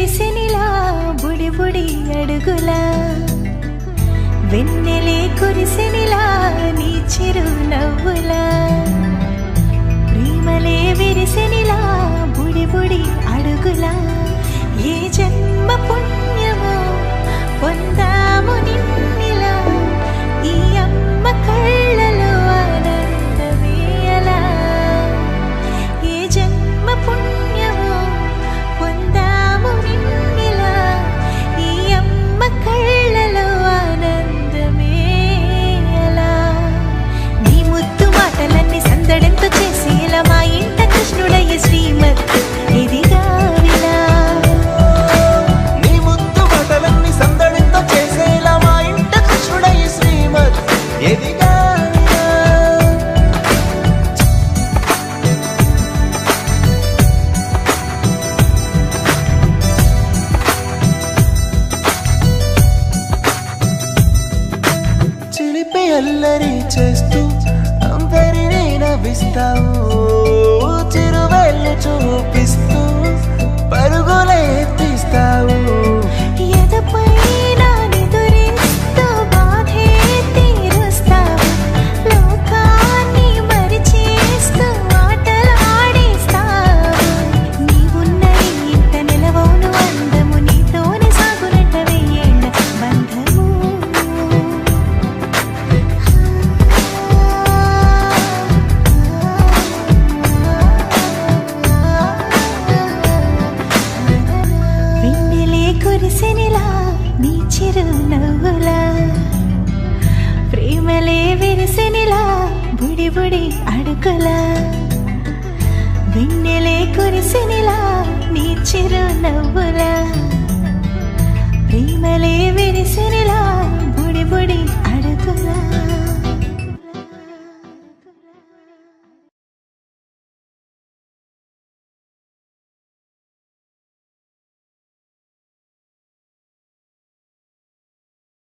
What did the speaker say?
విరిసెనిలా బుడి బుడి అడుగుల వెన్నెలే కురిసెనిలా నీ చిరు నవ్వుల ప్రేమలే విరిసెనిలా బుడి బుడి అడుగుల ఏ జన్మ పుణ్యమో పొందాము నిన్నిలా ఈ అమ్మ కళ్ళలో ఆనందమే అలా ఏ జన్మ పుణ్యమో పొందాము నిన్నిలా ఈ అమ్మ కళ్ళలో ఆనందమే అలా నీ ముద్దు మాటలన్నీ సందడెంతో చేసి ఇలా మా ఇంట కృష్ణుడయ్య శ్రీమత్ ఇదిగా విలా నీ ముద్దు మాటలన్నీ సందడితో చేసేలా మా ఇంట కృష్ణుడయ్య శ్రీమత్ ఎదిగా చిలిపి అల్లరి చేస్తూ అందరినీ నవ్విస్తావు చిరువెళ్ళు చూపిస్తూ పరుగులే ఎత్తిస్తావు ఎదపై నా నిదురిస్తూ బాధే తీరుస్తావు లోకాన్ని మరిచేస్తూ ఆటలాడిస్తావు నీవున్న ఇంత నిలవను అందము నీతోనే సాగునట్ట వెయ్యేళ్ళ బంధము వెన్నెలే కురిసెనిలా నీ చిరు నవ్వుల ప్రేమలే విరిసెనిలా బుడి బుడి అడుగుల వెన్నెలే కురిసెనిలా నీ చిరు నవ్వుల ప్రేమలే విరిసెనిలా